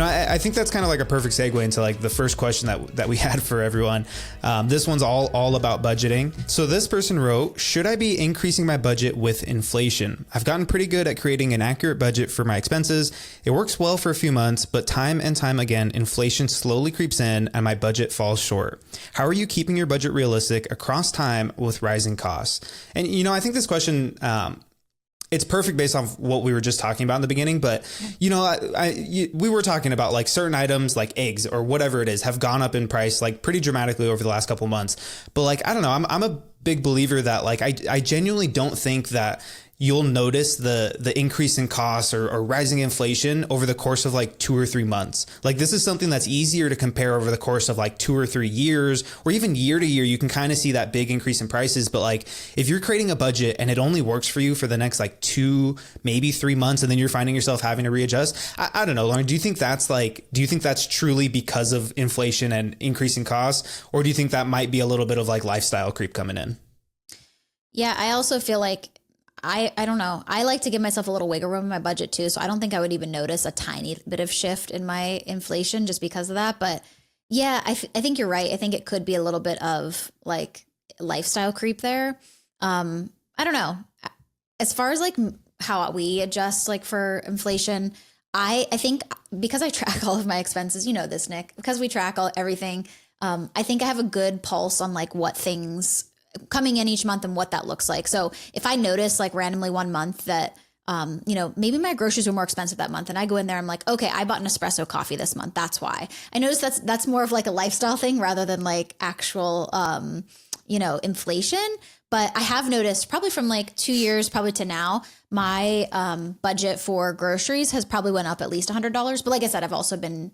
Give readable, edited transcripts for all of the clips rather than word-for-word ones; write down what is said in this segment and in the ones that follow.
I think that's kind of like a perfect segue into like the first question that we had for everyone. This one's all about budgeting. So this person wrote, should I be increasing my budget with inflation? I've gotten pretty good at creating an accurate budget for my expenses. It works well for a few months, but time and time again, inflation slowly creeps in and my budget falls short. How are you keeping your budget realistic across time with rising costs? And, I think this question, it's perfect based on what we were just talking about in the beginning. But, we were talking about like certain items like eggs or whatever it is have gone up in price like pretty dramatically over the last couple months. But like, I don't know, I'm a big believer that like I genuinely don't think that you'll notice the increase in costs or rising inflation over the course of like 2 or 3 months. Like this is something that's easier to compare over the course of like 2 or 3 years, or even year to year. You can kind of see that big increase in prices. But like if you're creating a budget and it only works for you for the next like 2, maybe 3 months, and then you're finding yourself having to readjust, I don't know, Lauren, do you think that's truly because of inflation and increasing costs? Or do you think that might be a little bit of like lifestyle creep coming in? Yeah, I also feel like I don't know. I like to give myself a little wiggle room in my budget too. So I don't think I would even notice a tiny bit of shift in my inflation just because of that. But yeah, I think you're right. I think it could be a little bit of like lifestyle creep there. I don't know. As far as like how we adjust like for inflation, I think because I track all of my expenses, you know this, Nick, because we track everything. I think I have a good pulse on like what things coming in each month and what that looks like. So if I notice like randomly one month that, maybe my groceries were more expensive that month and I go in there, I'm like, okay, I bought an espresso coffee this month. That's why. I notice that's more of like a lifestyle thing rather than like actual, inflation. But I have noticed probably from like 2 years, probably to now, my budget for groceries has probably went up at least $100. But like I said, I've also been,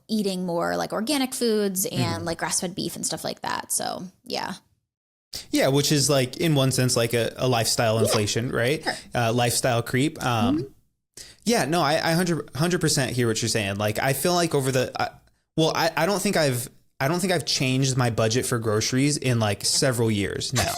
eating more like organic foods and like grass-fed beef and stuff like that. So yeah. Yeah, which is like in one sense like a lifestyle inflation, right? Sure. Lifestyle creep. Yeah, no, I 100% hear what you're saying. Like I feel like over I don't think I've changed my budget for groceries in like several years now.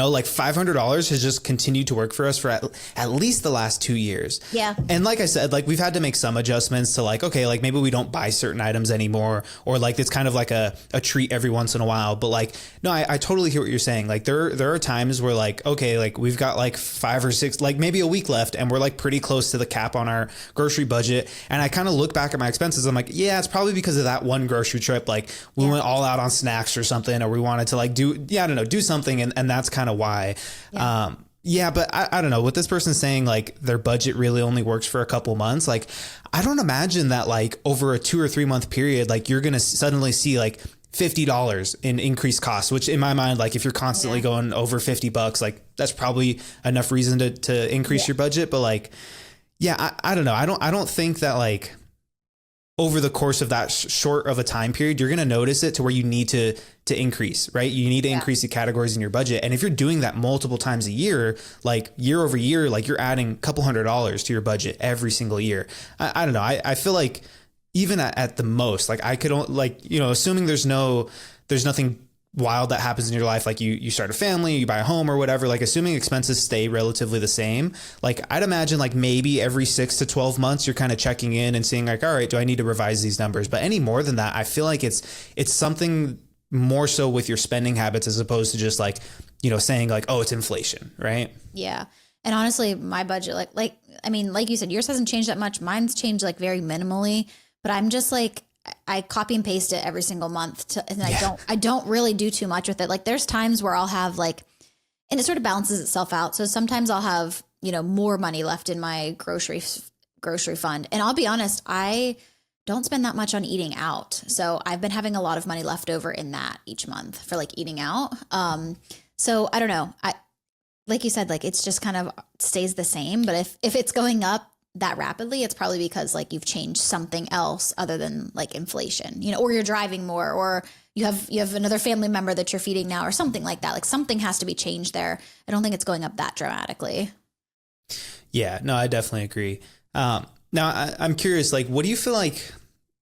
Like $500 has just continued to work for us for at least the last 2 years. Yeah. And like I said, like we've had to make some adjustments to like, okay, like maybe we don't buy certain items anymore, or like it's kind of like a treat every once in a while. But like, no, I totally hear what you're saying. Like there are times where like, okay, like we've got like 5 or 6, like maybe a week left and we're like pretty close to the cap on our grocery budget. And I kind of look back at my expenses. I'm like, yeah, it's probably because of that one grocery trip. Like we went all out on snacks or something, or we wanted to like do something. And that's kind of why. Yeah. But I don't know what this person's saying, like their budget really only works for a couple months. Like, I don't imagine that like over a 2 or 3 month period, like you're going to suddenly see like $50 in increased costs, which in my mind, like if you're constantly going over $50, like that's probably enough reason to increase your budget. But like, I don't know. I don't think that like over the course of that short of a time period, you're going to notice it to where you need to increase, right? You need to increase the categories in your budget. And if you're doing that multiple times a year, like year over year, like you're adding a couple $100s to your budget every single year. I don't know. I feel like even at the most, like I could like, assuming there's nothing wild that happens in your life, like you start a family, you buy a home or whatever, like assuming expenses stay relatively the same, like I'd imagine like maybe every 6 to 12 months, you're kind of checking in and seeing like, all right, do I need to revise these numbers? But any more than that, I feel like it's something more so with your spending habits as opposed to just like, saying like, oh, it's inflation, right? Yeah. And honestly, my budget, like you said, yours hasn't changed that much. Mine's changed like very minimally, but I'm just like, I copy and paste it every single month and I don't really do too much with it. Like there's times where I'll have like, and it sort of balances itself out. So sometimes I'll have, more money left in my grocery fund. And I'll be honest, I don't spend that much on eating out. So I've been having a lot of money left over in that each month for like eating out. So I don't know. Like you said, like it's just kind of stays the same, but if it's going up that rapidly, it's probably because like you've changed something else other than like inflation, or you're driving more, or you have another family member that you're feeding now or something like that. Like something has to be changed there. I don't think it's going up that dramatically. Yeah, no, I definitely agree. Now I'm curious, like, what do you feel like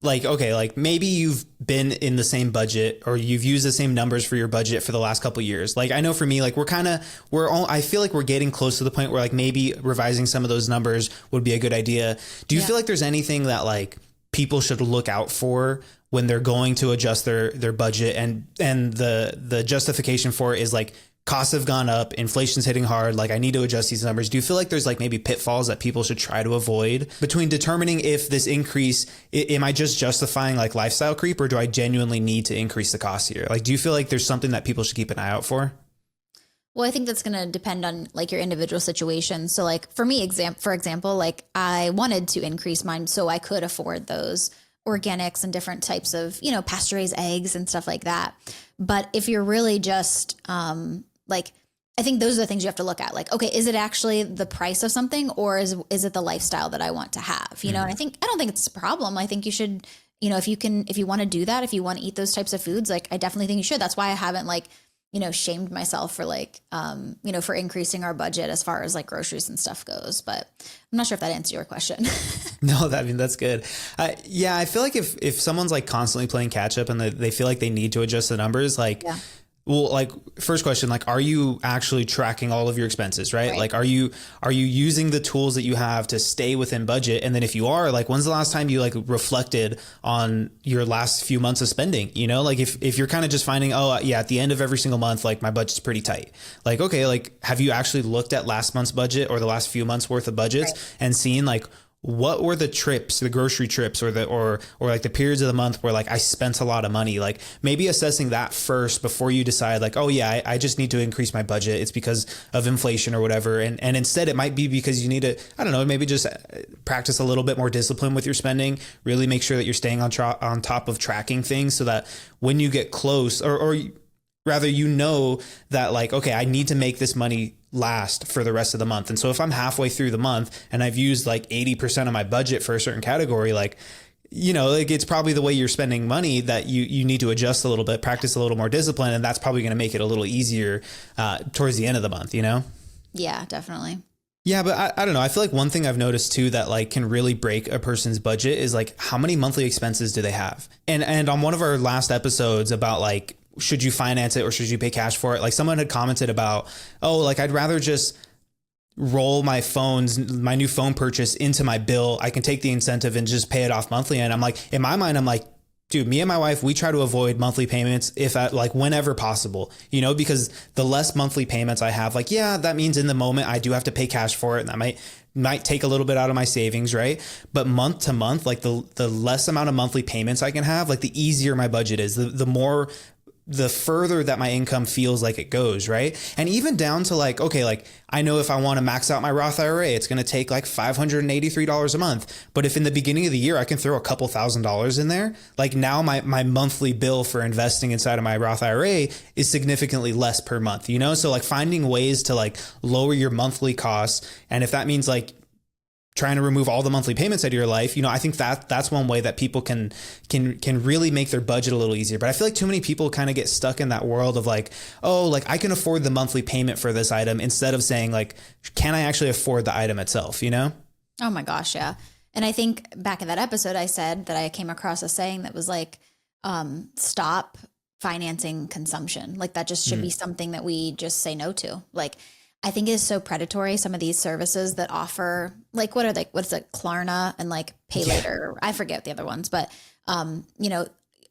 like, okay, like maybe you've been in the same budget or you've used the same numbers for your budget for the last couple of years. Like I know for me, like I feel like we're getting close to the point where like maybe revising some of those numbers would be a good idea. Do you feel like there's anything that like people should look out for when they're going to adjust their budget, and the justification for it is like costs have gone up, inflation's hitting hard, like I need to adjust these numbers? Do you feel like there's like maybe pitfalls that people should try to avoid between determining if this increase, am I just justifying like lifestyle creep, or do I genuinely need to increase the cost here? Like, do you feel like there's something that people should keep an eye out for? Well, I think that's going to depend on like your individual situation. So like for me, for example, like I wanted to increase mine so I could afford those organics and different types of, you know, pasture raised eggs and stuff like that. But if you're really just like, I think those are the things you have to look at. Like, okay, is it actually the price of something, or is it the lifestyle that I want to have? You know, and I don't think it's a problem. I think you should, you know, if you want to do that, if you want to eat those types of foods, like I definitely think you should. That's why I haven't like, you know, shamed myself for like, you know, for increasing our budget as far as like groceries and stuff goes. But I'm not sure if that answers your question. No, I mean, that's good. Yeah, I feel like if someone's like constantly playing catch up and they feel like they need to adjust the numbers, like, well, like first question, like, are you actually tracking all of your expenses, right? Like, are you using the tools that you have to stay within budget? And then if you are, like, when's the last time you like reflected on your last few months of spending? You know, like if you're kind of just finding, oh yeah, at the end of every single month, like my budget's pretty tight. Like, okay, like have you actually looked at last month's budget or the last few months worth of budgets and seen like, what were the trips, the grocery trips, or like the periods of the month where like I spent a lot of money? Like maybe assessing that first before you decide like, oh yeah, I just need to increase my budget. It's because of inflation or whatever. And instead it might be because you need to, I don't know, maybe just practice a little bit more discipline with your spending, really make sure that you're staying on top of tracking things so that when you get close or rather, you know that like, okay, I need to make this money last for the rest of the month. And so if I'm halfway through the month and I've used like 80% of my budget for a certain category, like, you know, like it's probably the way you're spending money that you need to adjust a little bit, practice a little more discipline. And that's probably going to make it a little easier towards the end of the month, you know? Yeah, definitely. Yeah, but I don't know. I feel like one thing I've noticed too that like can really break a person's budget is like how many monthly expenses do they have? And on one of our last episodes about like, should you finance it or should you pay cash for it? Like someone had commented about, oh, like I'd rather just roll my new phone purchase into my bill. I can take the incentive and just pay it off monthly. And I'm like, in my mind, I'm like, dude, me and my wife, we try to avoid monthly payments like whenever possible, you know, because the less monthly payments I have, like, yeah, that means in the moment I do have to pay cash for it. And that might take a little bit out of my savings. Right. But month to month, like the less amount of monthly payments I can have, like the easier my budget is, the further that my income feels like it goes, right? And even down to like, okay, like I know if I want to max out my Roth IRA, it's going to take like $583 a month. But if in the beginning of the year, I can throw a couple $1,000s in there, like now my monthly bill for investing inside of my Roth IRA is significantly less per month, you know? So like finding ways to like lower your monthly costs. And if that means like trying to remove all the monthly payments out of your life, you know, I think that's one way that people can really make their budget a little easier. But I feel like too many people kind of get stuck in that world of like, oh, like I can afford the monthly payment for this item instead of saying like, can I actually afford the item itself, you know? Oh my gosh. Yeah. And I think back in that episode, I said that I came across a saying that was like, stop financing consumption. Like that just should be something that we just say no to. Like, I think it is so predatory. Some of these services that offer like, what's it? Klarna and like Pay Later. I forget the other ones, but, you know,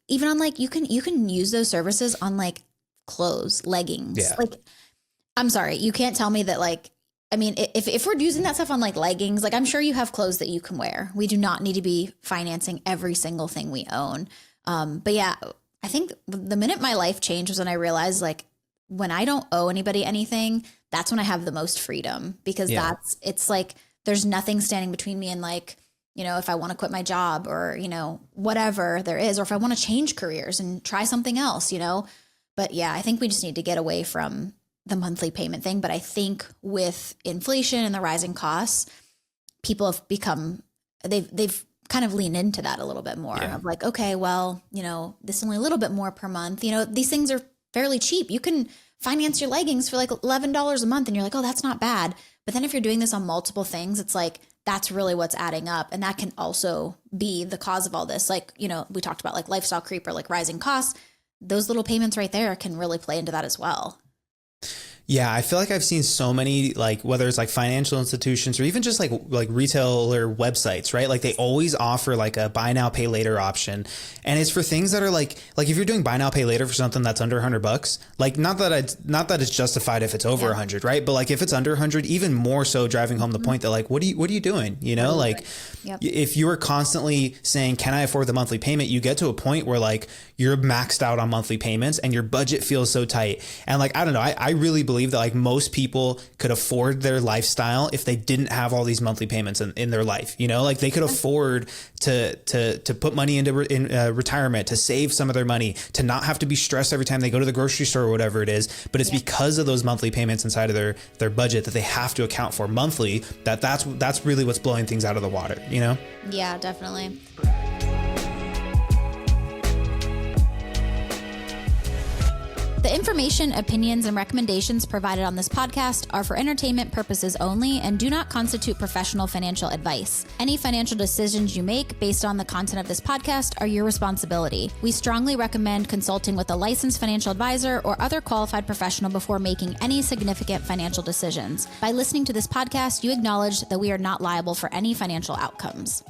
even on like, you can use those services on like clothes, leggings. Yeah. Like, I'm sorry. You can't tell me that like, I mean, if we're using that stuff on like leggings, like I'm sure you have clothes that you can wear. We do not need to be financing every single thing we own. But yeah, I think the minute my life changed was when I realized like, when I don't owe anybody anything, that's when I have the most freedom, because it's like, there's nothing standing between me and like, you know, if I want to quit my job or, you know, whatever there is, or if I want to change careers and try something else, you know. But yeah, I think we just need to get away from the monthly payment thing. But I think with inflation and the rising costs, people have become, they've kind of leaned into that a little bit more of like, okay, well, you know, this is only a little bit more per month. You know, these things are fairly cheap. You can finance your leggings for like $11 a month and you're like, oh, that's not bad. But then if you're doing this on multiple things, it's like that's really what's adding up. And that can also be the cause of all this. Like, you know, we talked about like lifestyle creep or like rising costs. Those little payments right there can really play into that as well. Yeah, I feel like I've seen so many, like whether it's like financial institutions or even just like retailer websites, right? Like they always offer like a buy now, pay later option. And it's for things that are like if you're doing buy now, pay later for something that's under $100, like not that it's justified if it's over 100, right? But like if it's under 100, even more so driving home the point that like, what are you doing? You know, like if you are constantly saying, can I afford the monthly payment? You get to a point where like you're maxed out on monthly payments and your budget feels so tight. And like, I don't know, I really believe that like most people could afford their lifestyle if they didn't have all these monthly payments in their life. You know, like they could afford to put money into retirement, to save some of their money, to not have to be stressed every time they go to the grocery store or whatever it is. But it's because of those monthly payments inside of their budget that they have to account for monthly, that's really what's blowing things out of the water, you know? Yeah, definitely. The information, opinions, and recommendations provided on this podcast are for entertainment purposes only and do not constitute professional financial advice. Any financial decisions you make based on the content of this podcast are your responsibility. We strongly recommend consulting with a licensed financial advisor or other qualified professional before making any significant financial decisions. By listening to this podcast, you acknowledge that we are not liable for any financial outcomes.